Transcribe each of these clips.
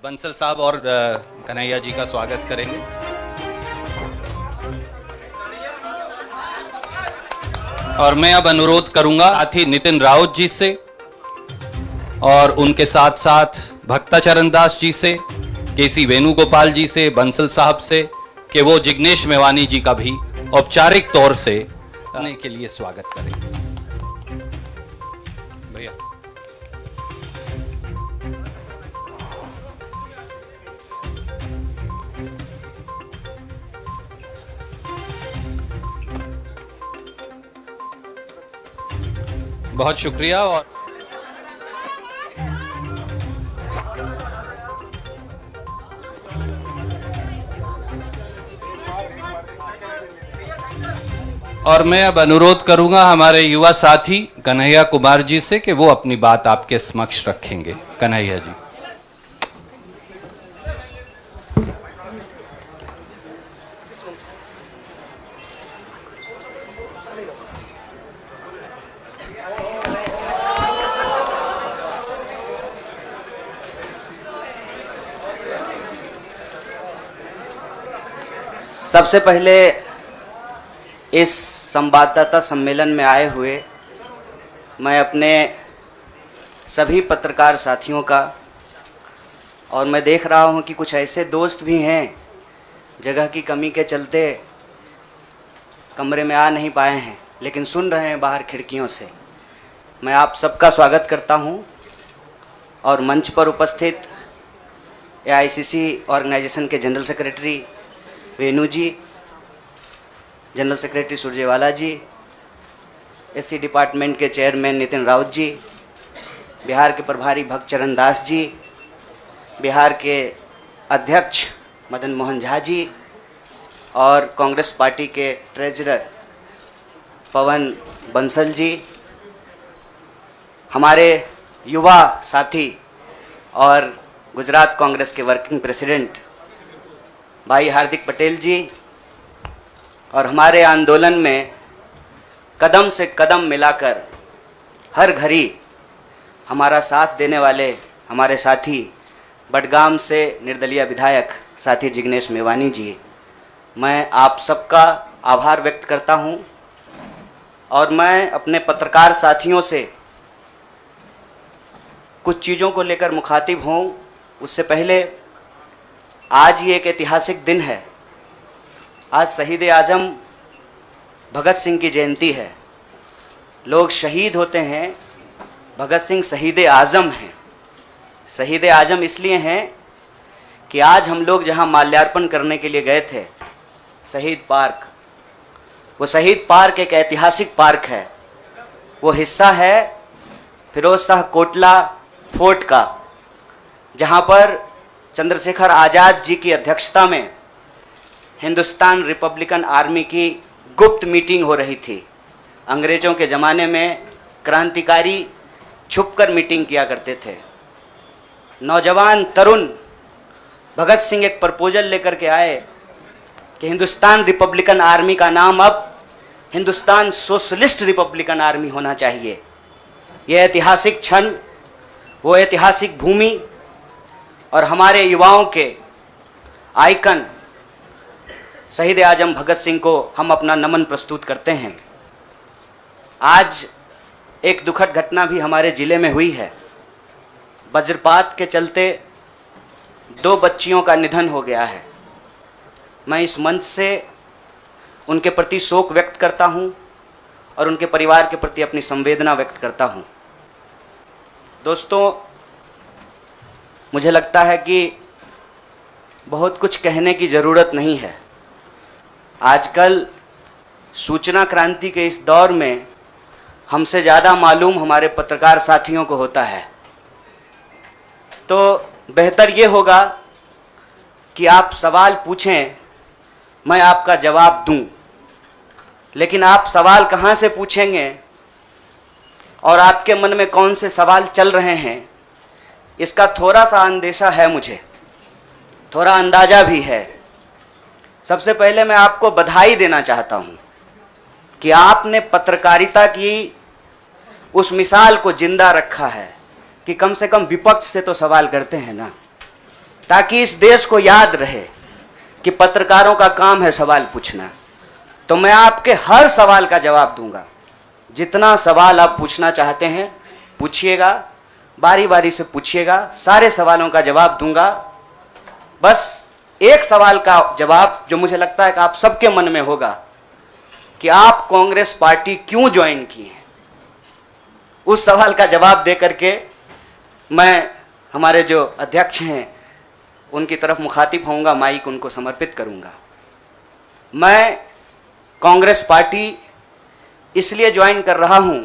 बंसल साहब और कन्हैया जी का स्वागत करेंगे। और मैं अब अनुरोध करूंगा साथी नितिन राउत जी से और उनके साथ साथ भक्ताचरण दास जी से, केसी वेणुगोपाल जी से, बंसल साहब से कि वो जिग्नेश मेवानी जी का भी औपचारिक तौर से आने के लिए स्वागत करें। भैया बहुत शुक्रिया। और मैं अब अनुरोध करूंगा हमारे युवा साथी कन्हैया कुमार जी से कि वो अपनी बात आपके समक्ष रखेंगे। कन्हैया जी। सबसे पहले इस संवाददाता सम्मेलन में आए हुए मैं अपने सभी पत्रकार साथियों का, और मैं देख रहा हूं कि कुछ ऐसे दोस्त भी हैं जगह की कमी के चलते कमरे में आ नहीं पाए हैं लेकिन सुन रहे हैं बाहर खिड़कियों से। मैं आप सबका स्वागत करता हूं और मंच पर उपस्थित एआईसीसी ऑर्गेनाइजेशन के जनरल सेक्रेटरी वेणु जी, जनरल सेक्रेटरी सुरजेवाला जी, एससी डिपार्टमेंट के चेयरमैन नितिन राउत जी, बिहार के प्रभारी भक्तचरण दास जी, बिहार के अध्यक्ष मदन मोहन झा जी और कांग्रेस पार्टी के ट्रेजरर पवन बंसल जी, हमारे युवा साथी और गुजरात कांग्रेस के वर्किंग प्रेसिडेंट भाई हार्दिक पटेल जी, और हमारे आंदोलन में कदम से कदम मिलाकर हर घड़ी हमारा साथ देने वाले हमारे साथी बडगाम से निर्दलीय विधायक साथी जिग्नेश मेवानी जी, मैं आप सबका आभार व्यक्त करता हूं। और मैं अपने पत्रकार साथियों से कुछ चीज़ों को लेकर मुखातिब हूं। उससे पहले आज ये एक ऐतिहासिक दिन है। आज शहीद आजम भगत सिंह की जयंती है। लोग शहीद होते हैं, भगत सिंह शहीद आजम हैं। शहीद आजम इसलिए हैं कि आज हम लोग जहां माल्यार्पण करने के लिए गए थे, शहीद पार्क, वो शहीद पार्क एक ऐतिहासिक पार्क है। वो हिस्सा है फिरोज शाह कोटला फोर्ट का, जहां पर चंद्रशेखर आज़ाद जी की अध्यक्षता में हिंदुस्तान रिपब्लिकन आर्मी की गुप्त मीटिंग हो रही थी। अंग्रेज़ों के ज़माने में क्रांतिकारी छुपकर मीटिंग किया करते थे। नौजवान तरुण भगत सिंह एक प्रपोजल लेकर के आए कि हिंदुस्तान रिपब्लिकन आर्मी का नाम अब हिंदुस्तान सोशलिस्ट रिपब्लिकन आर्मी होना चाहिए। यह ऐतिहासिक क्षण, वो ऐतिहासिक भूमि और हमारे युवाओं के आइकन शहीद आजम भगत सिंह को हम अपना नमन प्रस्तुत करते हैं। आज एक दुखद घटना भी हमारे ज़िले में हुई है। वज्रपात के चलते 2 बच्चियों का निधन हो गया है। मैं इस मंच से उनके प्रति शोक व्यक्त करता हूं और उनके परिवार के प्रति अपनी संवेदना व्यक्त करता हूं। दोस्तों, मुझे लगता है कि बहुत कुछ कहने की ज़रूरत नहीं है। आजकल सूचना क्रांति के इस दौर में हमसे ज़्यादा मालूम हमारे पत्रकार साथियों को होता है। तो बेहतर ये होगा कि आप सवाल पूछें, मैं आपका जवाब दूं। लेकिन आप सवाल कहाँ से पूछेंगे और आपके मन में कौन से सवाल चल रहे हैं, इसका थोड़ा सा अंदेशा है, मुझे थोड़ा अंदाज़ा भी है। सबसे पहले मैं आपको बधाई देना चाहता हूं कि आपने पत्रकारिता की उस मिसाल को जिंदा रखा है कि कम से कम विपक्ष से तो सवाल करते हैं ना। ताकि इस देश को याद रहे कि पत्रकारों का काम है सवाल पूछना। तो मैं आपके हर सवाल का जवाब दूंगा। जितना सवाल आप पूछना चाहते हैं पूछिएगा, बारी बारी से पूछिएगा, सारे सवालों का जवाब दूंगा। बस एक सवाल का जवाब जो मुझे लगता है कि आप सबके मन में होगा कि आप कांग्रेस पार्टी क्यों ज्वाइन किए हैं, उस सवाल का जवाब दे करके मैं हमारे जो अध्यक्ष हैं उनकी तरफ मुखातिब होऊंगा, माइक उनको समर्पित करूंगा। मैं कांग्रेस पार्टी इसलिए ज्वाइन कर रहा हूं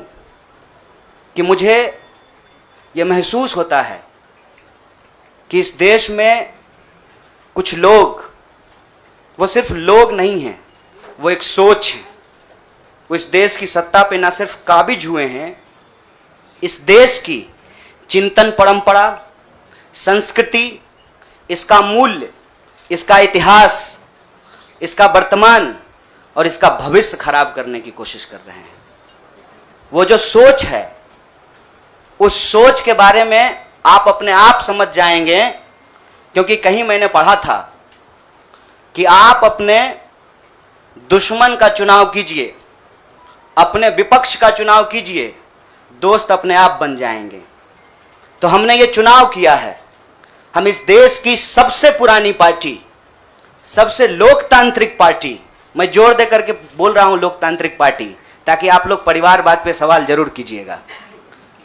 कि मुझे ये महसूस होता है कि इस देश में कुछ लोग, वो सिर्फ लोग नहीं हैं, वो एक सोच है। वो इस देश की सत्ता पे ना सिर्फ काबिज हुए हैं, इस देश की चिंतन परंपरा, संस्कृति, इसका मूल्य, इसका इतिहास, इसका वर्तमान और इसका भविष्य खराब करने की कोशिश कर रहे हैं। वो जो सोच है, उस सोच के बारे में आप अपने आप समझ जाएंगे, क्योंकि कहीं मैंने पढ़ा था कि आप अपने दुश्मन का चुनाव कीजिए, अपने विपक्ष का चुनाव कीजिए, दोस्त अपने आप बन जाएंगे। तो हमने ये चुनाव किया है। हम इस देश की सबसे पुरानी पार्टी, सबसे लोकतांत्रिक पार्टी, मैं जोर दे करके बोल रहा हूं लोकतांत्रिक पार्टी, ताकि आप लोग परिवारवाद पे सवाल जरूर कीजिएगा।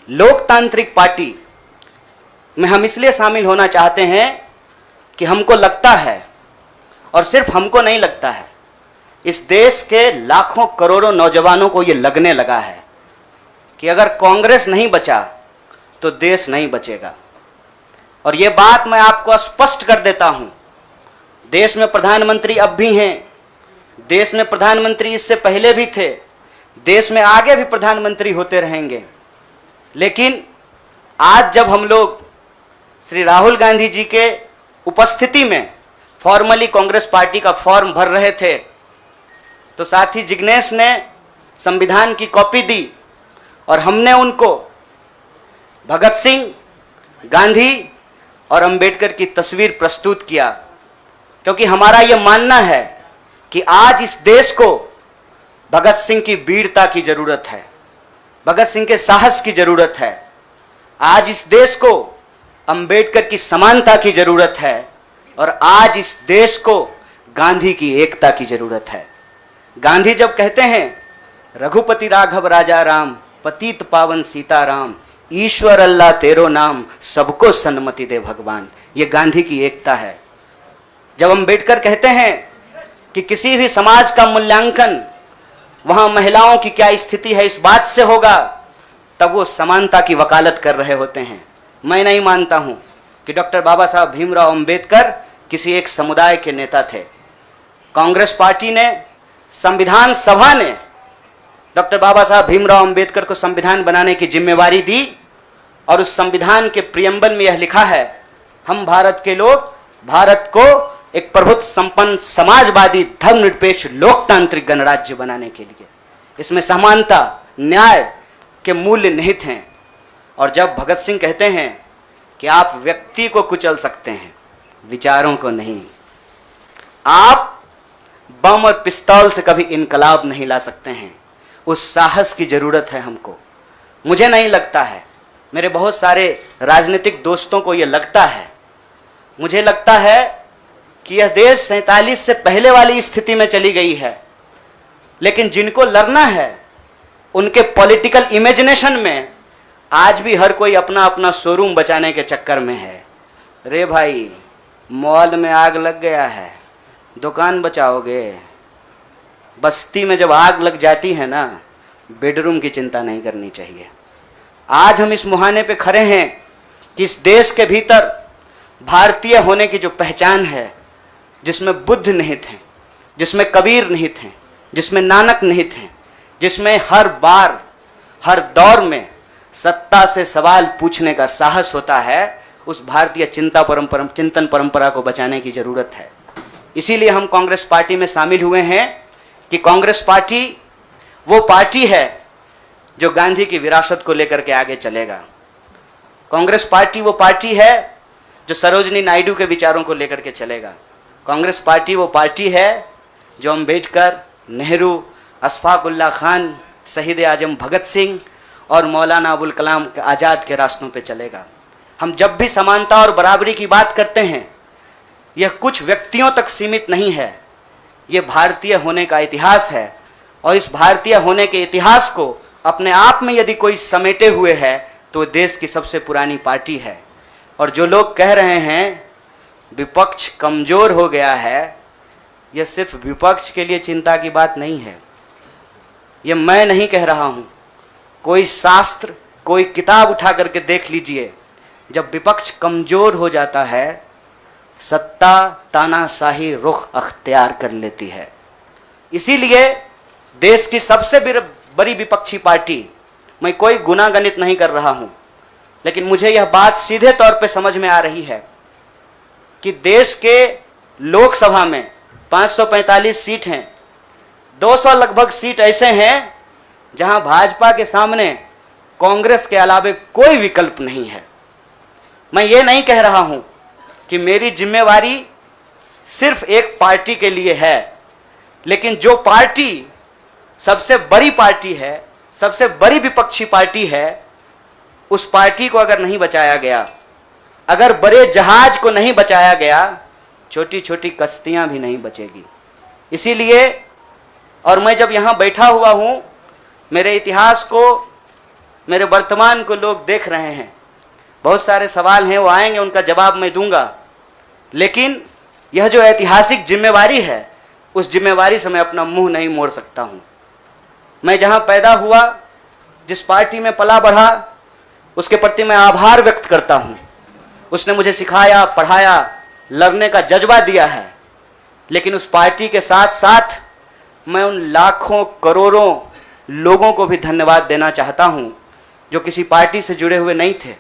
लोकतांत्रिक पार्टी में हम इसलिए शामिल होना चाहते हैं कि हमको लगता है, और सिर्फ हमको नहीं लगता है, इस देश के लाखों करोड़ों नौजवानों को यह लगने लगा है कि अगर कांग्रेस नहीं बचा तो देश नहीं बचेगा। और यह बात मैं आपको स्पष्ट कर देता हूं, देश में प्रधानमंत्री अब भी हैं, देश में प्रधानमंत्री इससे पहले भी थे, देश में आगे भी प्रधानमंत्री होते रहेंगे। लेकिन आज जब हम लोग श्री राहुल गांधी जी के उपस्थिति में फॉर्मली कांग्रेस पार्टी का फॉर्म भर रहे थे, तो साथी जिग्नेश ने संविधान की कॉपी दी और हमने उनको भगत सिंह, गांधी और अंबेडकर की तस्वीर प्रस्तुत किया, क्योंकि हमारा यह मानना है कि आज इस देश को भगत सिंह की वीरता की जरूरत है, भगत सिंह के साहस की जरूरत है। आज इस देश को अंबेडकर की समानता की जरूरत है, और आज इस देश को गांधी की एकता की जरूरत है। गांधी जब कहते हैं रघुपति राघव राजा राम, पतित पावन सीताराम, ईश्वर अल्लाह तेरो नाम, सबको सन्मति दे भगवान, ये गांधी की एकता है। जब अंबेडकर कहते हैं कि किसी भी समाज का मूल्यांकन वहां महिलाओं की क्या स्थिति है इस बात से होगा, तब वो समानता की वकालत कर रहे होते हैं। मैं नहीं मानता हूं कि डॉक्टर बाबा साहब भीमराव अंबेडकर किसी एक समुदाय के नेता थे। कांग्रेस पार्टी ने, संविधान सभा ने डॉक्टर बाबा साहब भीमराव अंबेडकर को संविधान बनाने की जिम्मेवारी दी, और उस संविधान के प्रियम्बल में यह लिखा है, हम भारत के लोग भारत को एक प्रभुत्व संपन्न समाजवादी धर्मनिरपेक्ष लोकतांत्रिक गणराज्य बनाने के लिए, इसमें समानता, न्याय के मूल्य निहित हैं। और जब भगत सिंह कहते हैं कि आप व्यक्ति को कुचल सकते हैं, विचारों को नहीं, आप बम और पिस्तौल से कभी इनकलाब नहीं ला सकते हैं, उस साहस की जरूरत है हमको। मुझे नहीं लगता है, मेरे बहुत सारे राजनीतिक दोस्तों को यह लगता है। मुझे लगता है कि यह देश 47 से पहले वाली स्थिति में चली गई है, लेकिन जिनको लड़ना है उनके पॉलिटिकल इमेजिनेशन में आज भी हर कोई अपना अपना शोरूम बचाने के चक्कर में है। रे भाई, मॉल में आग लग गया है, दुकान बचाओगे? बस्ती में जब आग लग जाती है ना, बेडरूम की चिंता नहीं करनी चाहिए। आज हम इस मुहाने पे खड़े हैं कि इस देश के भीतर भारतीय होने की जो पहचान है, जिसमें बुद्ध निहित हैं, जिसमें कबीर निहित हैं, जिसमें नानक निहित हैं, जिसमें हर बार हर दौर में सत्ता से सवाल पूछने का साहस होता है, उस भारतीय चिंतन परंपरा को बचाने की जरूरत है। इसीलिए हम कांग्रेस पार्टी में शामिल हुए हैं कि कांग्रेस पार्टी वो पार्टी है जो गांधी की विरासत को लेकर के आगे चलेगा। कांग्रेस पार्टी वो पार्टी है जो सरोजनी नायडू के विचारों को लेकर के चलेगा। कांग्रेस पार्टी वो पार्टी है जो अम्बेडकर, नेहरू, अशफाक उल्लाह खान, शहीद आजम भगत सिंह और मौलाना अबुल कलाम आज़ाद के रास्तों पे चलेगा। हम जब भी समानता और बराबरी की बात करते हैं, यह कुछ व्यक्तियों तक सीमित नहीं है, यह भारतीय होने का इतिहास है। और इस भारतीय होने के इतिहास को अपने आप में यदि कोई समेटे हुए है तो देश की सबसे पुरानी पार्टी है। और जो लोग कह रहे हैं विपक्ष कमज़ोर हो गया है, यह सिर्फ विपक्ष के लिए चिंता की बात नहीं है। यह मैं नहीं कह रहा हूँ, कोई शास्त्र, कोई किताब उठा करके देख लीजिए। जब विपक्ष कमज़ोर हो जाता है, सत्ता तानाशाही रुख अख्तियार कर लेती है। इसीलिए देश की सबसे बड़ी विपक्षी पार्टी, मैं कोई गुनागणित नहीं कर रहा हूं, लेकिन मुझे यह बात सीधे तौर पे समझ में आ रही है कि देश के लोकसभा में 545 सीट हैं, 200 लगभग सीट ऐसे हैं जहां भाजपा के सामने कांग्रेस के अलावे कोई विकल्प नहीं है। मैं ये नहीं कह रहा हूं कि मेरी जिम्मेवारी सिर्फ एक पार्टी के लिए है, लेकिन जो पार्टी सबसे बड़ी पार्टी है, सबसे बड़ी विपक्षी पार्टी है, उस पार्टी को अगर नहीं बचाया गया, अगर बड़े जहाज को नहीं बचाया गया, छोटी छोटी कश्तियां भी नहीं बचेगी। इसीलिए, और मैं जब यहां बैठा हुआ हूं, मेरे इतिहास को, मेरे वर्तमान को लोग देख रहे हैं। बहुत सारे सवाल हैं, वो आएंगे, उनका जवाब मैं दूंगा। लेकिन यह जो ऐतिहासिक जिम्मेवारी है, उस जिम्मेवारी से मैं अपना मुंह नहीं मोड़ सकता हूं। मैं जहां पैदा हुआ, जिस पार्टी में पला बढ़ा, उसके प्रति मैं आभार व्यक्त करता हूं। उसने मुझे सिखाया, पढ़ाया, लड़ने का जज्बा दिया है। लेकिन उस पार्टी के साथ साथ मैं उन लाखों करोड़ों लोगों को भी धन्यवाद देना चाहता हूं जो किसी पार्टी से जुड़े हुए नहीं थे।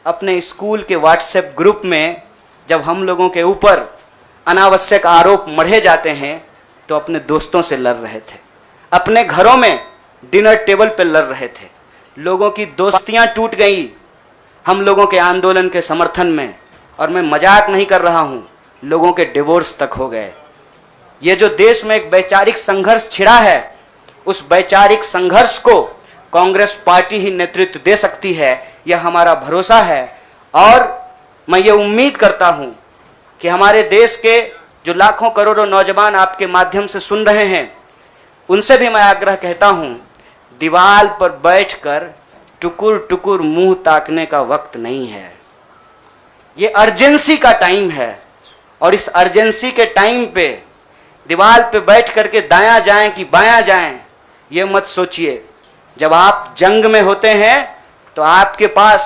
अपने स्कूल के व्हाट्सएप ग्रुप में जब हम लोगों के ऊपर अनावश्यक आरोप मढ़े जाते हैं तो अपने दोस्तों से लड़ रहे थे, अपने घरों में डिनर टेबल पर लड़ रहे थे। लोगों की दोस्तियां टूट गई हम लोगों के आंदोलन के समर्थन में, और मैं मजाक नहीं कर रहा हूं, लोगों के डिवोर्स तक हो गए। ये जो देश में एक वैचारिक संघर्ष छिड़ा है, उस वैचारिक संघर्ष को कांग्रेस पार्टी ही नेतृत्व दे सकती है, यह हमारा भरोसा है। और मैं ये उम्मीद करता हूं कि हमारे देश के जो लाखों करोड़ों नौजवान आपके माध्यम से सुन रहे हैं, उनसे भी मैं आग्रह कहता हूं, दीवार पर बैठकर टुकुर टुकुर मुंह ताकने का वक्त नहीं है। ये अर्जेंसी का टाइम है, और इस अर्जेंसी के टाइम पे दीवार पे बैठ करके दायां जाएं कि बायां जाएं, ये मत सोचिए। जब आप जंग में होते हैं तो आपके पास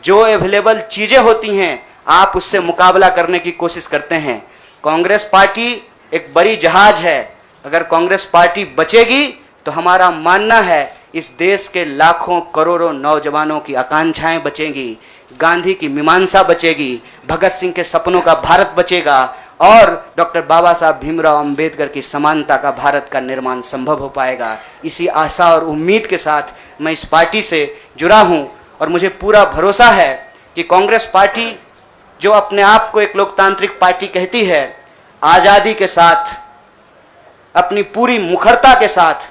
जो अवेलेबल चीजें होती हैं, आप उससे मुकाबला करने की कोशिश करते हैं। कांग्रेस पार्टी एक बड़ी जहाज है, अगर कांग्रेस पार्टी बचेगी तो हमारा मानना है इस देश के लाखों करोड़ों नौजवानों की आकांक्षाएं बचेंगी, गांधी की मीमांसा बचेगी, भगत सिंह के सपनों का भारत बचेगा, और डॉक्टर बाबा साहब भीमराव अंबेडकर की समानता का भारत का निर्माण संभव हो पाएगा। इसी आशा और उम्मीद के साथ मैं इस पार्टी से जुड़ा हूं, और मुझे पूरा भरोसा है कि कांग्रेस पार्टी जो अपने आप को एक लोकतांत्रिक पार्टी कहती है, आज़ादी के साथ, अपनी पूरी मुखरता के साथ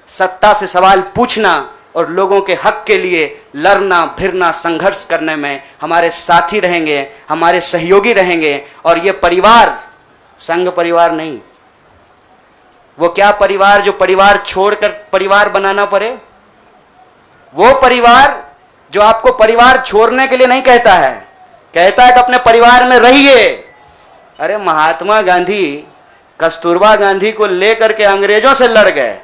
सत्ता से सवाल पूछना और लोगों के हक के लिए लड़ना भिड़ना संघर्ष करने में हमारे साथी रहेंगे, हमारे सहयोगी रहेंगे। और ये परिवार संघ परिवार नहीं, वो क्या परिवार जो परिवार छोड़कर परिवार बनाना पड़े, वो परिवार जो आपको परिवार छोड़ने के लिए नहीं कहता है, कहता है कि अपने परिवार में रहिए। अरे महात्मा गांधी कस्तूरबा गांधी को लेकर के अंग्रेजों से लड़ गए,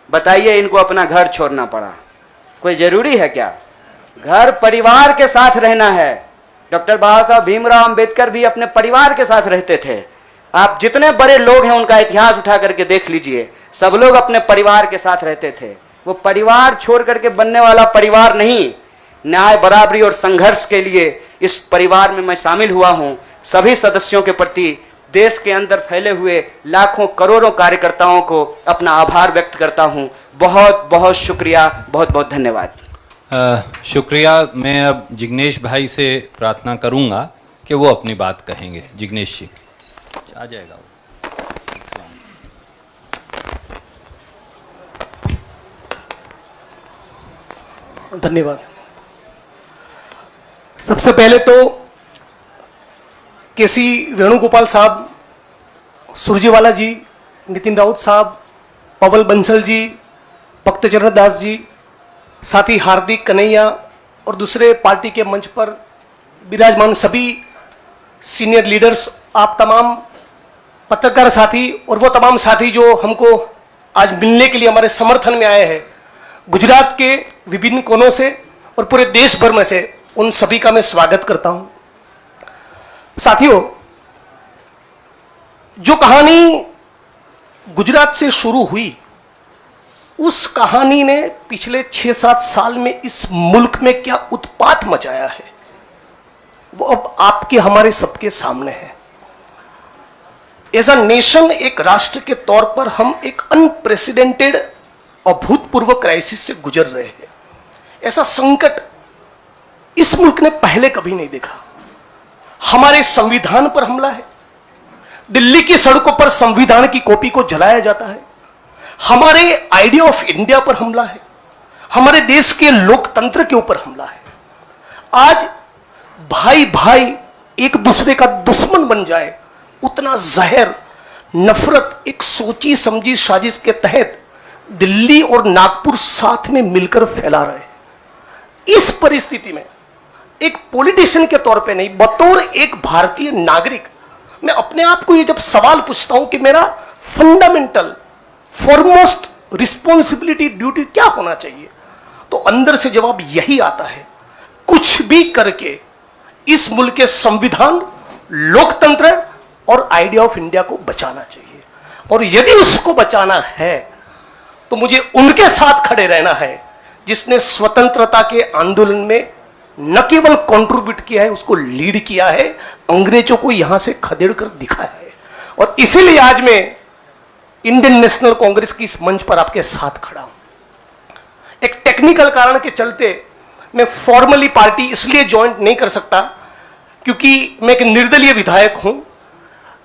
बताइए इनको अपना घर छोड़ना पड़ा, कोई जरूरी है क्या? घर परिवार के साथ रहना है। डॉक्टर बाबा साहब भीमराव अंबेडकर भी अपने परिवार के साथ रहते थे। आप जितने बड़े लोग हैं उनका इतिहास उठा करके देख लीजिए, सब लोग अपने परिवार के साथ रहते थे। वो परिवार छोड़ करके बनने वाला परिवार नहीं। न्याय, बराबरी और संघर्ष के लिए इस परिवार में मैं शामिल हुआ हूं। सभी सदस्यों के प्रति देश के अंदर फैले हुए लाखों करोड़ों कार्यकर्ताओं को अपना आभार व्यक्त करता हूं। बहुत बहुत शुक्रिया, बहुत बहुत धन्यवाद। शुक्रिया। मैं अब जिग्नेश भाई से प्रार्थना करूंगा कि वो अपनी बात कहेंगे। जिग्नेश जी आ जाएगा वो। धन्यवाद। सबसे पहले तो केसी वेणुगोपाल साहब, सुरजेवाला जी, नितिन राउत साहब, पवल बंसल जी, भक्तचरण दास जी, साथ ही हार्दिक कन्हैया और दूसरे पार्टी के मंच पर विराजमान सभी सीनियर लीडर्स, आप तमाम पत्रकार साथी और वो तमाम साथी जो हमको आज मिलने के लिए हमारे समर्थन में आए हैं, गुजरात के विभिन्न कोनों से और पूरे देश भर में से, उन सभी का मैं स्वागत करता हूं। साथियों, जो कहानी गुजरात से शुरू हुई, उस कहानी ने पिछले 6-7 साल में इस मुल्क में क्या उत्पात मचाया है, वो अब आपके हमारे सबके सामने है। एज अ नेशन, एक राष्ट्र के तौर पर हम एक अनप्रेसिडेंटेड, अभूतपूर्व क्राइसिस से गुजर रहे हैं। ऐसा संकट इस मुल्क ने पहले कभी नहीं देखा। हमारे संविधान पर हमला है, दिल्ली की सड़कों पर संविधान की कॉपी को जलाया जाता है, हमारे आइडिया ऑफ इंडिया पर हमला है, हमारे देश के लोकतंत्र के ऊपर हमला है। आज भाई भाई एक दूसरे का दुश्मन बन जाए, उतना जहर, नफरत एक सोची समझी साजिश के तहत दिल्ली और नागपुर साथ में मिलकर फैला रहे हैं। इस परिस्थिति में एक पॉलिटिशियन के तौर पे नहीं, बतौर एक भारतीय नागरिक, मैं अपने आप को ये जब सवाल पूछता हूं कि मेरा फंडामेंटल फॉरमोस्ट रिस्पॉन्सिबिलिटी, ड्यूटी क्या होना चाहिए, तो अंदर से जवाब यही आता है, कुछ भी करके इस मुल्क के संविधान, लोकतंत्र और आइडिया ऑफ इंडिया को बचाना चाहिए। और यदि उसको बचाना है तो मुझे उनके साथ खड़े रहना है जिसने स्वतंत्रता के आंदोलन में न केवल कंट्रीब्यूट किया है, उसको लीड किया है, अंग्रेजों को यहां से खदेड़ कर दिखाया है। और इसीलिए आज मैं इंडियन नेशनल कांग्रेस की इस मंच पर आपके साथ खड़ा हूं। एक टेक्निकल कारण के चलते मैं फॉर्मली पार्टी इसलिए ज्वाइन नहीं कर सकता क्योंकि मैं एक निर्दलीय विधायक हूं।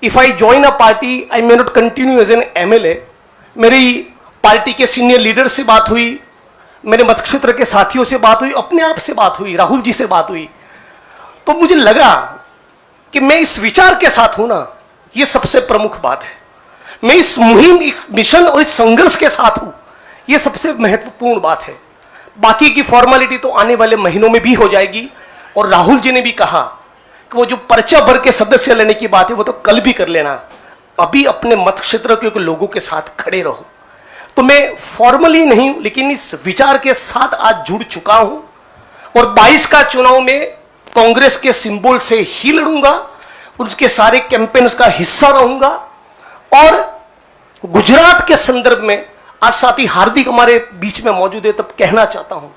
If I join a party, I may not continue as an MLA. मेरी पार्टी के सीनियर लीडर से बात हुई, मेरे मतक्षेत्र के साथियों से बात हुई, अपने आप से बात हुई, राहुल जी से बात हुई, तो मुझे लगा कि मैं इस विचार के साथ हूं ना, यह सबसे प्रमुख बात है। मैं इस मुहिम, मिशन और इस संघर्ष के साथ हूं, यह सबसे महत्वपूर्ण बात है। बाकी की फॉर्मेलिटी तो आने वाले महीनों में भी हो जाएगी। और राहुल जी ने भी कहा कि वो जो पर्चा भर के सदस्य लेने की बात है वो तो कल भी कर लेना, अभी अपने मत क्षेत्र के लोगों के साथ खड़े रहो। तो मैं फॉर्मली नहीं, लेकिन इस विचार के साथ आज जुड़ चुका हूं और 22 का चुनाव में कांग्रेस के सिंबल से ही लड़ूंगा, उसके सारे कैंपेन्स का हिस्सा रहूंगा। और गुजरात के संदर्भ में आज साथी हार्दिक हमारे बीच में मौजूद है, तब कहना चाहता हूं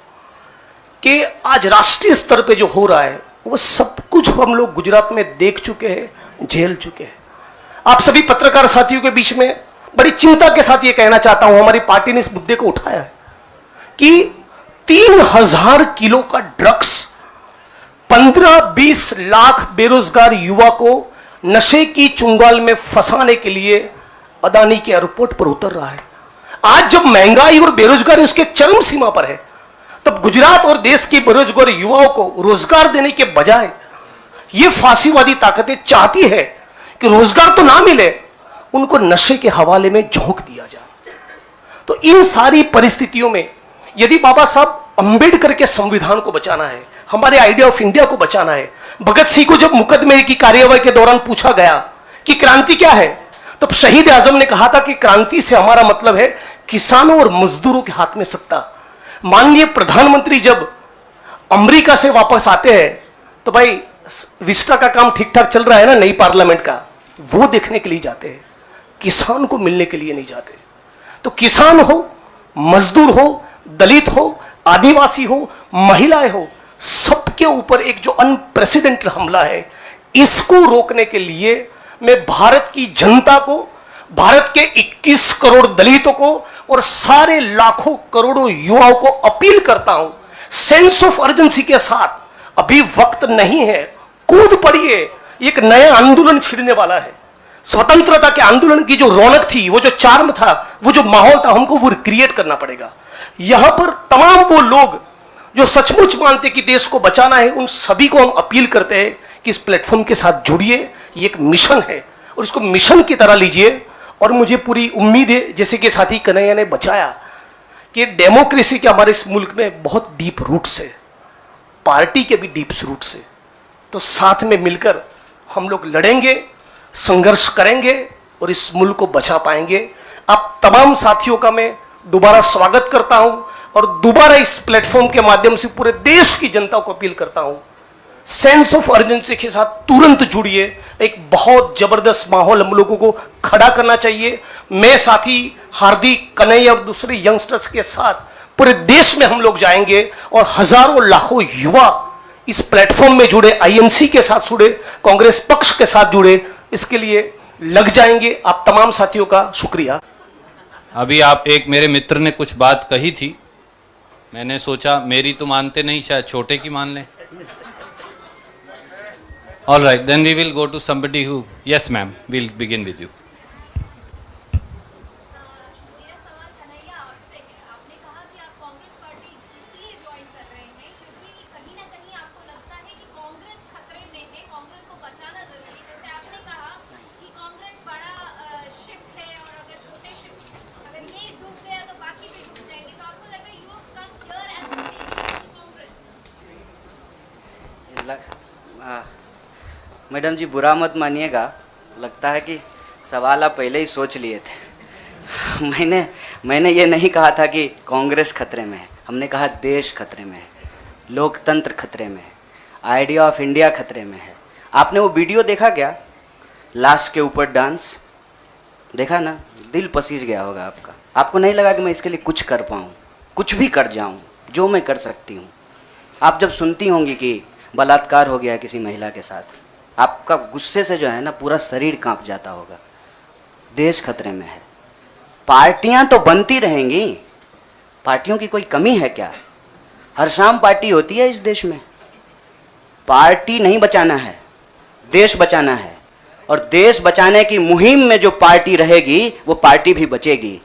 कि आज राष्ट्रीय स्तर पे जो हो रहा है वो सब कुछ हम लोग गुजरात में देख चुके हैं, झेल चुके हैं। आप सभी पत्रकार साथियों के बीच में बड़ी चिंता के साथ ये कहना चाहता हूं, हमारी पार्टी ने इस मुद्दे को उठाया है कि 3000 किलो का ड्रग्स 15-20 लाख बेरोजगार युवा को नशे की चुंगाल में फंसाने के लिए अदानी के एयरपोर्ट पर उतर रहा है। आज जब महंगाई और बेरोजगारी उसके चरम सीमा पर है, तब गुजरात और देश के बेरोजगार युवाओं को रोजगार देने के बजाय ये फांसीवादी ताकतें चाहती है कि रोजगार तो ना मिले, उनको नशे के हवाले में झोंक दिया जाए। तो इन सारी परिस्थितियों में यदि बाबा साहब अंबेडकर के संविधान को बचाना है, हमारे आइडिया ऑफ इंडिया को बचाना है, भगत सिंह को जब मुकदमे की कार्यवाही के दौरान पूछा गया कि क्रांति क्या है, तब शहीद आजम ने कहा था कि क्रांति से हमारा मतलब है किसानों और मजदूरों के हाथ में सत्ता। माननीय प्रधानमंत्री जब अमेरिका से वापस आते हैं तो भाई विस्टा का काम ठीक ठाक चल रहा है ना, नई पार्लियामेंट का, वो देखने के लिए जाते हैं, किसान को मिलने के लिए नहीं जाते। तो किसान हो, मजदूर हो, दलित हो, आदिवासी हो, महिलाएं हो, सबके ऊपर एक जो अनप्रेसिडेंटेड हमला है, इसको रोकने के लिए मैं भारत की जनता को, भारत के 21 करोड़ दलितों को और सारे लाखों करोड़ों युवाओं को अपील करता हूं, सेंस ऑफ अर्जेंसी के साथ, अभी वक्त नहीं है, कूद पड़िए, एक नया आंदोलन छिड़ने वाला है। स्वतंत्रता के आंदोलन की जो रौनक थी, वो जो चार्म था, वो जो माहौल था, हमको वो क्रिएट करना पड़ेगा। यहां पर तमाम वो लोग जो सचमुच मानते कि देश को बचाना है, उन सभी को हम अपील करते हैं कि इस प्लेटफॉर्म के साथ जुड़िए। ये एक मिशन है और इसको मिशन की तरह लीजिए। और मुझे पूरी उम्मीद है, जैसे कि साथी कन्हैया ने बचाया, कि डेमोक्रेसी के हमारे इस मुल्क में बहुत डीप रूट्स है, पार्टी के भी डीप रूट्स है। तो साथ में मिलकर हम लोग लड़ेंगे, संघर्ष करेंगे और इस मुल्क को बचा पाएंगे। आप तमाम साथियों का मैं दोबारा स्वागत करता हूं और दोबारा इस प्लेटफॉर्म के माध्यम से पूरे देश की जनता को अपील करता हूं, सेंस ऑफ अर्जेंसी के साथ तुरंत जुड़िए। एक बहुत जबरदस्त माहौल हम लोगों को खड़ा करना चाहिए। मैं साथी हार्दिक, कन्हैया और दूसरे यंगस्टर्स के साथ पूरे देश में हम लोग जाएंगे और हजारों लाखों युवा इस प्लेटफॉर्म में जुड़े, आईएनसी के साथ जुड़े, कांग्रेस पक्ष के साथ जुड़े, इसके लिए लग जाएंगे। आप तमाम साथियों का शुक्रिया। अभी आप एक मेरे मित्र ने कुछ बात कही थी, मैंने सोचा मेरी तो मानते नहीं, शायद छोटे की मान लें। All right, then we will go to somebody who, yes ma'am, we'll begin with you. मेरा सवाल कन्हैया आपसे है। आपने कहा कि आप कांग्रेस पार्टी इसलिए ज्वाइन कर रहे हैं क्योंकि कहीं ना कहीं आपको लगता है कि कांग्रेस खतरे में है, कांग्रेस को बचाना जरूरी है। जैसे आपने कहा कि कांग्रेस बड़ा शिप है और अगर छोटे शिप, अगर ये डूब गया तो बाकी भी डूब जाएंगे। तो आपको लग रहा है you have come here as a saviour to Congress. Madam ji बुरा मत मानिएगा, लगता है कि सवाल आप पहले ही सोच लिए थे। मैंने ये नहीं कहा था कि कांग्रेस खतरे में है, हमने कहा देश खतरे में है, लोकतंत्र खतरे में है, आइडिया ऑफ इंडिया खतरे में है। आपने वो वीडियो देखा क्या, लाश के ऊपर डांस देखा ना? दिल पसीज गया होगा आपका। आपको नहीं लगा कि मैं इसके लिए कुछ कर पाऊँ, कुछ भी कर जाऊँ जो मैं कर सकती हूँ। आप जब सुनती होंगी कि बलात्कार हो गया किसी महिला के साथ, आपका गुस्से से जो है ना पूरा शरीर कांप जाता होगा। देश खतरे में है। पार्टियां तो बनती रहेंगी, पार्टियों की कोई कमी है क्या? हर शाम पार्टी होती है इस देश में। पार्टी नहीं बचाना है, देश बचाना है। और देश बचाने की मुहिम में जो पार्टी रहेगी वो पार्टी भी बचेगी।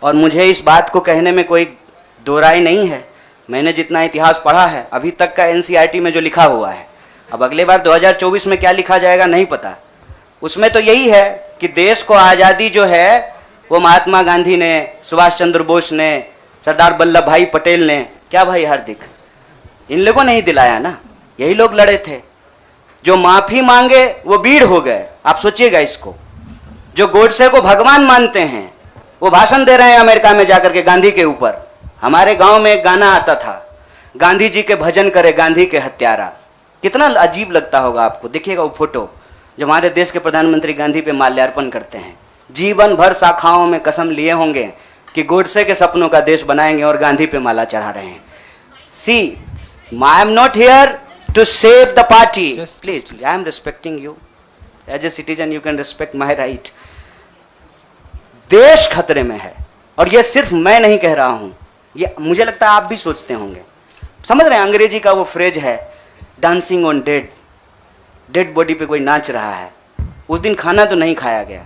और मुझे इस बात को कहने में कोई दो राय नहीं है। मैंने जितना इतिहास पढ़ा है अभी तक का एनसीईआरटी में जो लिखा हुआ है, अब अगले बार 2024 में क्या लिखा जाएगा नहीं पता। उसमें तो यही है कि देश को आज़ादी जो है वो महात्मा गांधी ने, सुभाष चंद्र बोस ने, सरदार वल्लभ भाई पटेल ने, क्या भाई हार्दिक, इन लोगों ने ही दिलाया ना। यही लोग लड़े थे। जो माफी मांगे वो वीर हो गए। आप सोचिएगा इसको। जो गोडसे को भगवान मानते हैं वो भाषण दे रहे हैं अमेरिका में जाकर के गांधी के ऊपर। हमारे गांव में एक गाना आता था, गांधी जी के भजन करे गांधी के हत्यारा। कितना अजीब लगता होगा आपको। देखिएगा वो फोटो जब हमारे देश के प्रधानमंत्री गांधी पे माल्यार्पण करते हैं। जीवन भर शाखाओं में कसम लिए होंगे कि गोडसे के सपनों का देश बनाएंगे और गांधी पे माला चढ़ा रहे हैं। See, I am not here to save the party, please, I am respecting you as a citizen, you can respect my right. देश खतरे में है और ये सिर्फ मैं नहीं कह रहा हूं, ये मुझे लगता है आप भी सोचते होंगे। समझ रहे हैं, अंग्रेजी का वो फ्रेज है dancing on dead, dead body पे कोई नाच रहा है। उस दिन खाना तो नहीं खाया गया।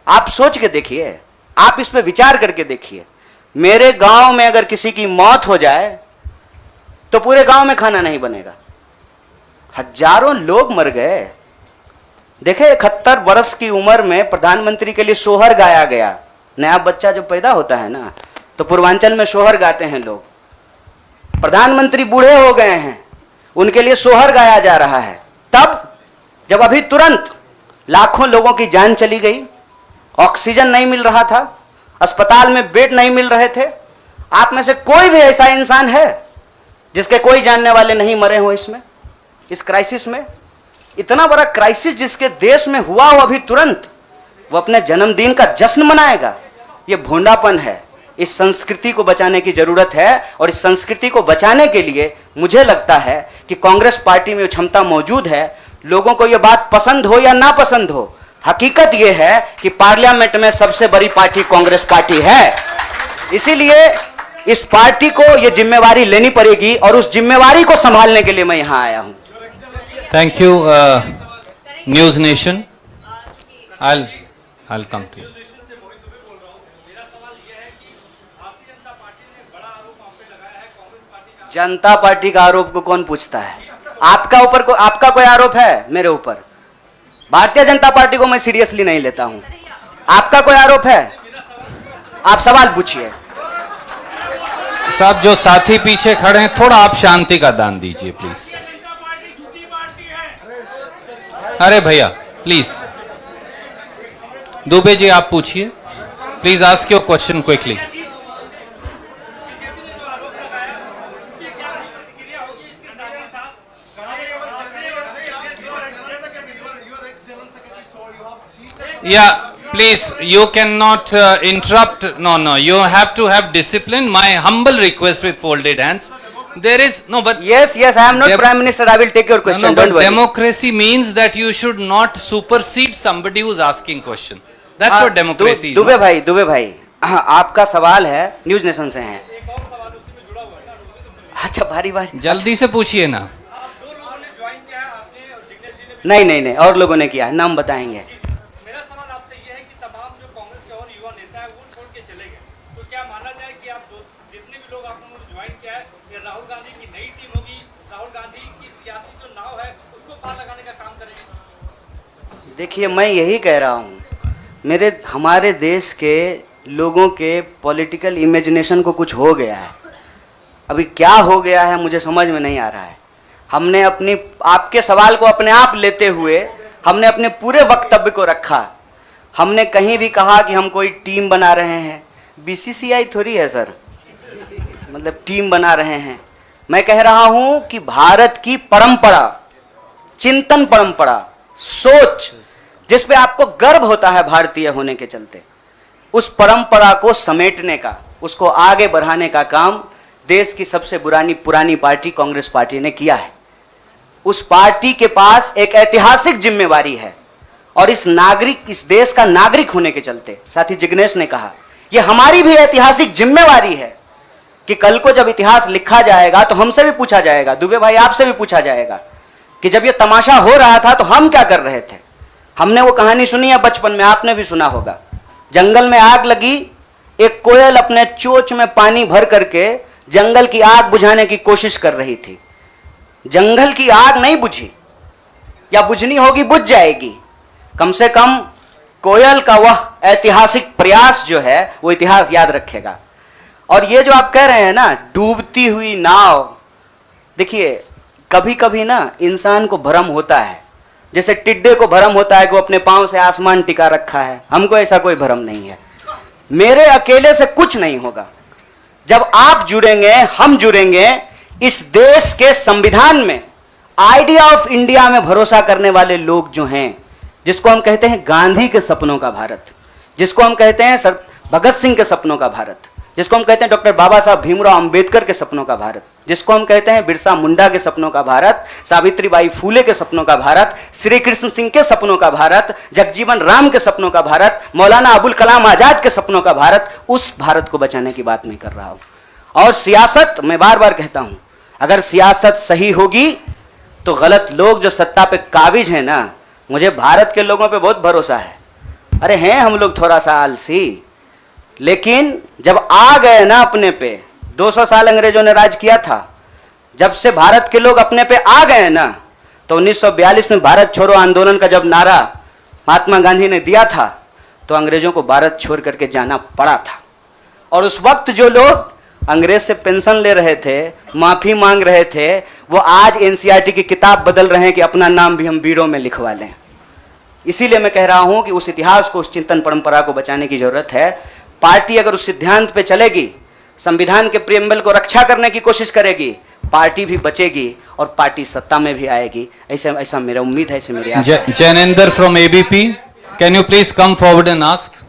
आप सोच के देखिए, आप इस पे विचार करके देखिए। मेरे गांव में अगर किसी की मौत हो जाए तो पूरे गांव में खाना नहीं बनेगा। हजारों लोग मर गए। देखे 71 वर्ष की उम्र में प्रधानमंत्री के लिए सोहर गाया गया। नया बच्चा जब पैदा होता है ना तो पूर्वांचल में सोहर गाते हैं लोग। प्रधानमंत्री बूढ़े हो गए हैं, उनके लिए सोहर गाया जा रहा है। तब जब अभी तुरंत लाखों लोगों की जान चली गई, ऑक्सीजन नहीं मिल रहा था, अस्पताल में बेड नहीं मिल रहे थे। आप में से कोई भी ऐसा इंसान है जिसके कोई जानने वाले नहीं मरे हो इसमें, इस क्राइसिस में? इतना बड़ा क्राइसिस जिसके देश में हुआ हो अभी तुरंत, वो अपने जन्मदिन का जश्न मनाएगा? ये भोंडापन है। इस संस्कृति को बचाने की जरूरत है और इस संस्कृति को बचाने के लिए मुझे लगता है कि कांग्रेस पार्टी में क्षमता मौजूद है। लोगों को यह बात पसंद हो या ना पसंद हो, हकीकत यह है कि पार्लियामेंट में सबसे बड़ी पार्टी कांग्रेस पार्टी है। इसीलिए इस पार्टी को यह जिम्मेवारी लेनी पड़ेगी और उस जिम्मेवारी को संभालने के लिए मैं यहां आया हूं। Thank you. News nation, I'll come to you. Janata party का आरोप को कौन पूछता है? आपका कोई आरोप है मेरे ऊपर? भारतीय जनता पार्टी को मैं सीरियसली नहीं लेता हूं। आपका कोई आरोप है? आप सवाल पूछिए। साहब, जो साथी पीछे खड़े हैं, थोड़ा आप शांति का दान दीजिए प्लीज। अरे भैया प्लीज, दुबे जी आप पूछिए please, ask your question quickly. Yeah, please, you cannot interrupt. No, you have to have discipline. My humble request with folded hands. There is no, but Yes, I am not Prime Minister. I will take your no, question. but Don't worry. democracy means that you should not supersede somebody who's asking question. That's what democracy is. Dubey भाई, आपका सवाल है, news nation से हैं। अच्छा, बारी जल्दी से पूछिए ना। नहीं, और लोगों ने किया है, नाम बताएंगे। मेरा सवाल आपसे ये है कि तमाम जो कांग्रेस के और युवा नेता है वो छोड़ के चले गए, तो क्या माना जाए कि आप जितने भी लोग आपने ज्वाइन किया है, ये राहुल गांधी की नई टीम होगी, राहुल गांधी की सियासी जो नाव है उसको पार लगाने का काम करेगी? देखिए, मैं यही कह रहा हूँ, हमारे देश के लोगों के पॉलिटिकल इमेजिनेशन को कुछ हो गया है। अभी क्या हो गया है मुझे समझ में नहीं आ रहा है। हमने आपके सवाल को अपने आप लेते हुए हमने अपने पूरे वक्तव्य को रखा। हमने कहीं भी कहा कि हम कोई टीम बना रहे हैं? बीसीसीआई थोड़ी है सर, मतलब टीम बना रहे हैं। मैं कह रहा हूं कि भारत की परंपरा, चिंतन परंपरा, सोच, जिस पे आपको गर्व होता है भारतीय होने के चलते, उस परंपरा को समेटने का, उसको आगे बढ़ाने का काम देश की सबसे पुरानी पार्टी कांग्रेस पार्टी ने किया है। उस पार्टी के पास एक ऐतिहासिक जिम्मेवारी है और इस देश का नागरिक होने के चलते, साथी जिग्नेश ने कहा, यह हमारी भी ऐतिहासिक जिम्मेवारी है कि कल को जब इतिहास लिखा जाएगा तो हमसे भी पूछा जाएगा, दुबे भाई आपसे भी पूछा जाएगा कि जब यह तमाशा हो रहा था तो हम क्या कर रहे थे। हमने वो कहानी सुनी है बचपन में, आपने भी सुना होगा। जंगल में आग लगी, एक कोयल अपने चोंच में पानी भर करके जंगल की आग बुझाने की कोशिश कर रही थी। जंगल की आग नहीं बुझी, या बुझनी होगी बुझ जाएगी। कम से कम कोयल का वह ऐतिहासिक प्रयास जो है वो इतिहास याद रखेगा। और ये जो आप कह रहे हैं ना, डूबती हुई नाव, देखिए कभी कभी ना इंसान को भ्रम होता है, जैसे टिड्डे को भ्रम होता है कि वो अपने पांव से आसमान टिका रखा है। हमको ऐसा कोई भ्रम नहीं है। मेरे अकेले से कुछ नहीं होगा। जब आप जुड़ेंगे, हम जुड़ेंगे, इस देश के संविधान में, आइडिया ऑफ इंडिया में भरोसा करने वाले लोग जो हैं, जिसको हम कहते हैं गांधी के सपनों का भारत, जिसको हम कहते हैं भगत सिंह के सपनों का भारत, जिसको हम कहते हैं डॉक्टर बाबा साहब भीमराव अंबेडकर के सपनों का भारत, जिसको हम कहते हैं बिरसा मुंडा के सपनों का भारत, सावित्रीबाई फूले के सपनों का भारत, श्री कृष्ण सिंह के सपनों का भारत, जगजीवन राम के सपनों का भारत, मौलाना अबुल कलाम आजाद के सपनों का भारत, उस भारत को बचाने की बात मैं कर रहा हूं। और सियासत, मैं बार बार कहता हूं, अगर सियासत सही होगी तो गलत लोग जो सत्ता पे काबिज हैं ना, मुझे भारत के लोगों पे बहुत भरोसा है। अरे हैं हम लोग थोड़ा सा आलसी, लेकिन जब आ गए ना अपने पे, 200 साल अंग्रेजों ने राज किया था, जब से भारत के लोग अपने पे आ गए ना, तो 1942 में भारत छोड़ो आंदोलन का जब नारा महात्मा गांधी ने दिया था, तो अंग्रेजों को भारत छोड़ करके जाना पड़ा था। और उस वक्त जो लोग अंग्रेज से पेंशन ले रहे थे, माफी मांग रहे थे, वो आज एनसीईआरटी की किताब बदल रहे हैं कि अपना नाम भी हम वीरों में लिखवा लें। इसीलिए मैं कह रहा हूं कि उस इतिहास को, उस चिंतन परंपरा को बचाने की जरूरत है। पार्टी अगर उस सिद्धांत पे चलेगी, संविधान के प्रियम्बल को रक्षा करने की कोशिश करेगी, पार्टी भी बचेगी और पार्टी सत्ता में भी आएगी। ऐसा मेरा उम्मीद है, ऐसे मेरी आशा है। Jainendra from ABP, can you please come forward and ask.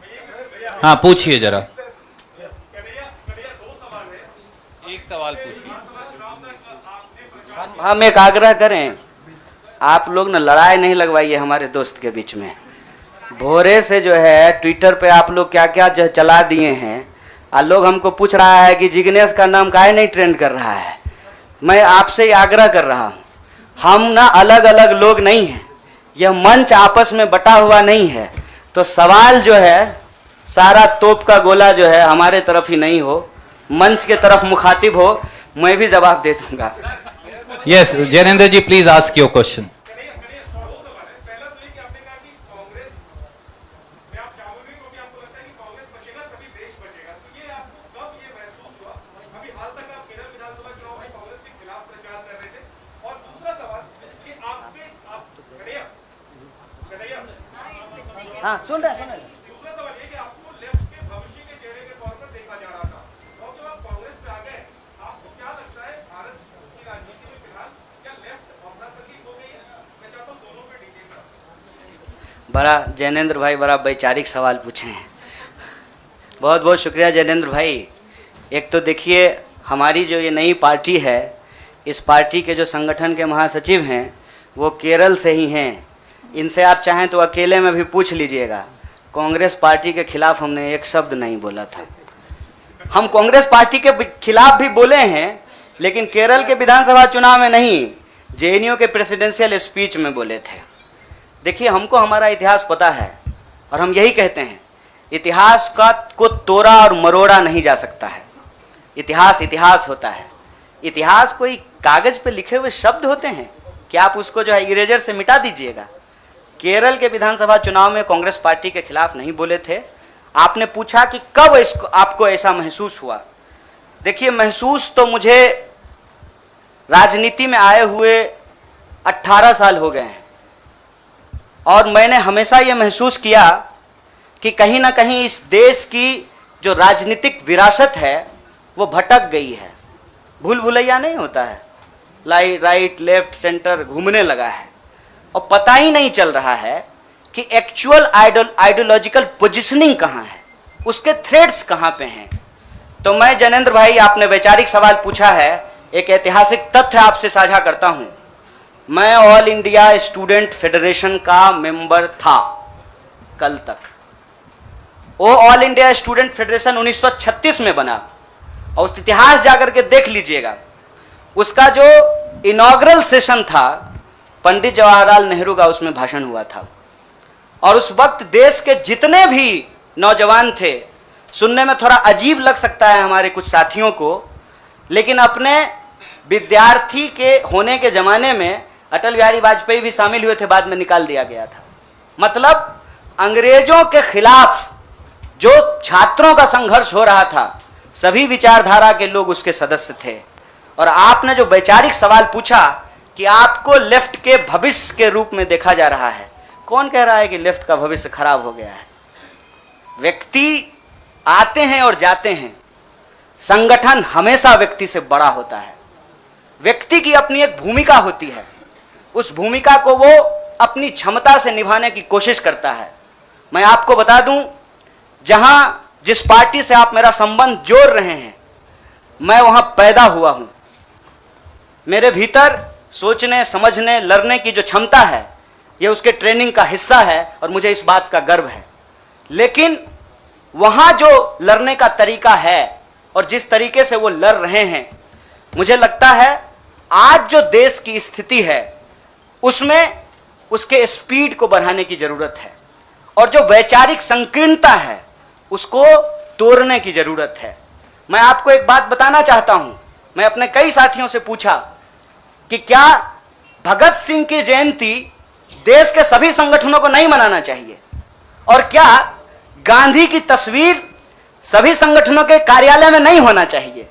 हाँ पूछिए जरा, एक सवाल पूछिए। हम एक आग्रह करें, आप लोग ना लड़ाई नहीं लगवाइए हमारे दोस्त के बीच में। भोरे से जो है ट्विटर पे आप लोग क्या क्या जो चला दिए हैं, लोग हमको पूछ रहा है कि जिग्नेश का नाम काहे नहीं ट्रेंड कर रहा है। मैं आपसे आग्रह कर रहा हूं, हम ना अलग अलग लोग नहीं हैं, यह मंच आपस में बटा हुआ नहीं है, तो सवाल जो है सारा तोप का गोला जो है हमारे तरफ ही नहीं हो, मंच के तरफ मुखातिब हो, मैं भी जवाब दे दूंगा। Yes, Jainendra ji, please ask your question. पहला तो ये कि आपने कहा कि कांग्रेस में आप शामिल हुए क्योंकि आपको लगता है कि कांग्रेस बचेगा तभी देश बचेगा, तो ये आपको कब ये महसूस हुआ? अभी हाल तक आप केरल विधानसभा चुनाव में कांग्रेस के खिलाफ प्रचार कर रहे थे। और दूसरा सवाल कि आप कन्हैया हाँ, सुन रहे दूसरा सवाल ये कि आपको लेफ्ट के भविष्य के चेहरे के तौर पर देखा जा रहा था, और जब आप कांग्रेस पे आ गए, आपको क्या लगता है भारत की राजनीति में फिलहाल क्या लेफ्ट अप्रासंगिक हो गई है? मैं चाहता हूँ दोनों पे डिटेल करें। बड़ा जैनेंद्र भाई बड़ा वैचारिक सवाल पूछे हैं। बहुत बहुत शुक्रिया जैनेंद्र भाई। एक तो देखिए, हमारी जो ये नई पार्टी है, इस पार्टी के जो संगठन के महासचिव हैं वो केरल से ही हैं। इनसे आप चाहें तो अकेले में भी पूछ लीजिएगा, कांग्रेस पार्टी के खिलाफ हमने एक शब्द नहीं बोला था। हम कांग्रेस पार्टी के खिलाफ भी बोले हैं, लेकिन केरल के विधानसभा चुनाव में नहीं, जेएनयू के प्रेसिडेंशियल स्पीच में बोले थे। देखिए, हमको हमारा इतिहास पता है और हम यही कहते हैं, इतिहास को तोड़ा और मरोड़ा नहीं जा सकता है। इतिहास इतिहास होता है। इतिहास कोई कागज पे लिखे हुए शब्द होते हैं कि आप उसको जो है इरेजर से मिटा दीजिएगा। केरल के विधानसभा चुनाव में कांग्रेस पार्टी के खिलाफ नहीं बोले थे। आपने पूछा कि कब इसको आपको ऐसा महसूस हुआ। देखिए, महसूस तो मुझे राजनीति में आए हुए 18 साल हो गए हैं, और मैंने हमेशा ये महसूस किया कि कहीं ना कहीं इस देश की जो राजनीतिक विरासत है वो भटक गई है। भूल भुलैया नहीं होता है, राइट लेफ्ट सेंटर घूमने लगा है, और पता ही नहीं चल रहा है कि एक्चुअल आइडियोलॉजिकल पोजिशनिंग कहाँ है, उसके थ्रेड्स कहाँ पे हैं। तो मैं जैनेंद्र भाई, आपने वैचारिक सवाल पूछा है, एक ऐतिहासिक तथ्य आपसे साझा करता हूँ। मैं ऑल इंडिया स्टूडेंट फेडरेशन का मेंबर था कल तक। वो ऑल इंडिया स्टूडेंट फेडरेशन 1936 में बना, और उस इतिहास जाकर के देख लीजिएगा। उसका जो इनॉग्रल सेशन था, पंडित जवाहरलाल नेहरू का उसमें भाषण हुआ था, और उस वक्त देश के जितने भी नौजवान थे, सुनने में थोड़ा अजीब लग सकता है हमारे कुछ साथियों को, लेकिन अपने विद्यार्थी के होने के ज़माने में अटल बिहारी वाजपेयी भी शामिल हुए थे, बाद में निकाल दिया गया था। मतलब अंग्रेजों के खिलाफ जो छात्रों का संघर्ष हो रहा था, सभी विचारधारा के लोग उसके सदस्य थे। और आपने जो वैचारिक सवाल पूछा कि आपको लेफ्ट के भविष्य के रूप में देखा जा रहा है, कौन कह रहा है कि लेफ्ट का भविष्य खराब हो गया है? व्यक्ति आते हैं और जाते हैं, संगठन हमेशा व्यक्ति से बड़ा होता है। व्यक्ति की अपनी एक भूमिका होती है, उस भूमिका को वो अपनी क्षमता से निभाने की कोशिश करता है। मैं आपको बता दूं, जहां जिस पार्टी से आप मेरा संबंध जोड़ रहे हैं, मैं वहां पैदा हुआ हूं। मेरे भीतर सोचने, समझने, लड़ने की जो क्षमता है, यह उसके ट्रेनिंग का हिस्सा है, और मुझे इस बात का गर्व है। लेकिन वहां जो लड़ने का तरीका है और जिस तरीके से वो लड़ रहे हैं, मुझे लगता है आज जो देश की स्थिति है उसमें उसके स्पीड को बढ़ाने की जरूरत है, और जो वैचारिक संकीर्णता है उसको तोड़ने की जरूरत है। मैं आपको एक बात बताना चाहता हूं। मैं अपने कई साथियों से पूछा कि क्या भगत सिंह की जयंती देश के सभी संगठनों को नहीं मनाना चाहिए, और क्या गांधी की तस्वीर सभी संगठनों के कार्यालय में नहीं होना चाहिए?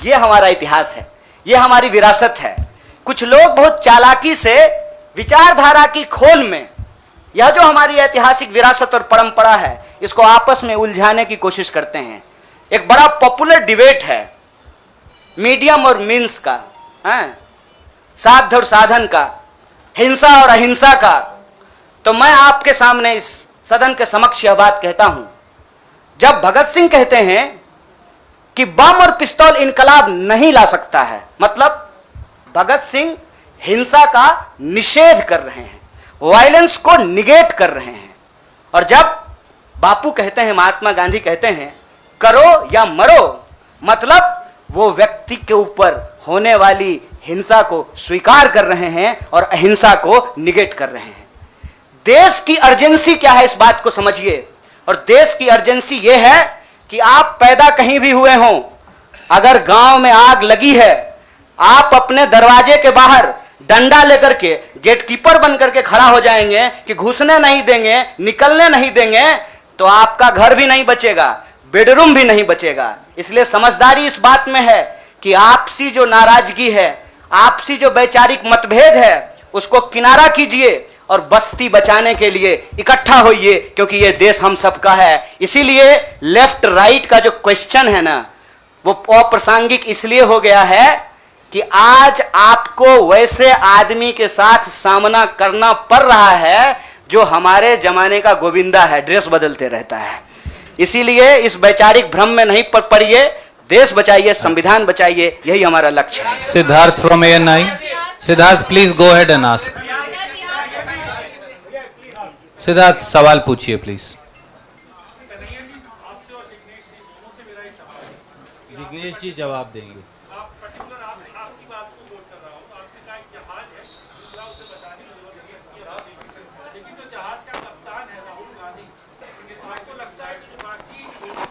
ये हमारा इतिहास है, ये हमारी विरासत है। कुछ लोग बहुत चालाकी से विचारधारा की खोल में यह जो हमारी ऐतिहासिक विरासत और परंपरा है, इसको आपस में उलझाने की कोशिश करते हैं। एक बड़ा पॉपुलर डिबेट है मीडियम और मीन्स का, साध्य और साधन का, हिंसा और अहिंसा का। तो मैं आपके सामने इस सदन के समक्ष यह बात कहता हूं, जब भगत सिंह कहते हैं कि बम और पिस्तौल इनकलाब नहीं ला सकता है, मतलब भगत सिंह हिंसा का निषेध कर रहे हैं, वायलेंस को निगेट कर रहे हैं। और जब बापू कहते हैं, महात्मा गांधी कहते हैं, करो या मरो, मतलब वो व्यक्ति के ऊपर होने वाली हिंसा को स्वीकार कर रहे हैं और अहिंसा को निगेट कर रहे हैं। देश की अर्जेंसी क्या है, इस बात को समझिए। और देश की अर्जेंसी यह है कि आप पैदा कहीं भी हुए हों, अगर गांव में आग लगी है, आप अपने दरवाजे के बाहर डंडा लेकर के गेटकीपर बन करके खड़ा हो जाएंगे कि घुसने नहीं देंगे, निकलने नहीं देंगे, तो आपका घर भी नहीं बचेगा, बेडरूम भी नहीं बचेगा। इसलिए समझदारी इस बात में है कि आपसी जो नाराजगी है, आपसी जो वैचारिक मतभेद है, उसको किनारा कीजिए और बस्ती बचाने के लिए इकट्ठा होइए, क्योंकि ये देश हम सबका है। इसीलिए लेफ्ट राइट का जो क्वेश्चन है ना, वो अप्रासंगिक इसलिए हो गया है कि आज आपको वैसे आदमी के साथ सामना करना पड़ रहा है जो हमारे जमाने का गोविंदा है, ड्रेस बदलते रहता है। इसीलिए इस वैचारिक भ्रम में नहीं पड़िए, देश बचाइए, संविधान बचाइए, यही हमारा लक्ष्य है। Siddharth from ANI. Siddharth, please go ahead and ask. Siddharth, सवाल पूछिए प्लीज. जिग्नेश जी जवाब देंगे. आप पर्टिकुलर आपकी बात को कोट कर रहा हूँ. आपने कहा एक जहाज है, दूसरा उसे बचाने की जरूरत नहीं है, लेकिन जो जहाज का कप्तान है राहुल गांधी, आपको लगता है कि बाकी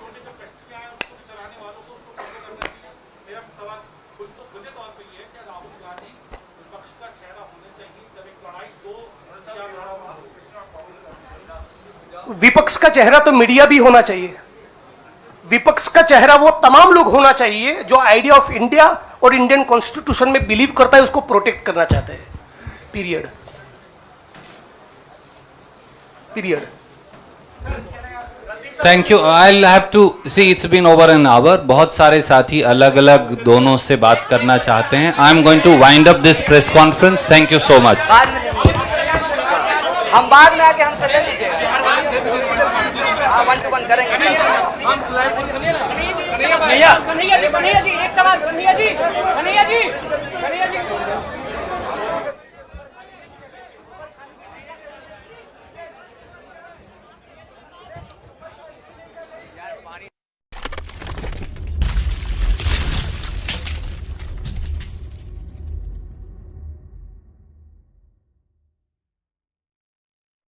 छोटे जो कश्तियां हैं उसको चलाने वालों को उसको फॉलो करना चाहिए? मेरा सवाल खुले तौर पर ये है कि राहुल गांधी विपक्ष का चेहरा होना चाहिए जब एक लड़ाई दो विपक्ष का चेहरा तो मीडिया भी होना चाहिए। विपक्ष का चेहरा वो तमाम लोग होना चाहिए जो आइडिया ऑफ इंडिया और इंडियन कॉन्स्टिट्यूशन में बिलीव करता है, उसको प्रोटेक्ट करना चाहते हैं। Period. Thank you. I have to see, it's been over an hour. बहुत सारे साथी अलग अलग दोनों से बात करना चाहते हैं. I am going to wind up this press conference. Thank you so much. हम बाद में आके हमसे ले लीजिएगा, 1-to-1 करेंगे। कन्हैया जी, एक सवाल, कन्हैया जी,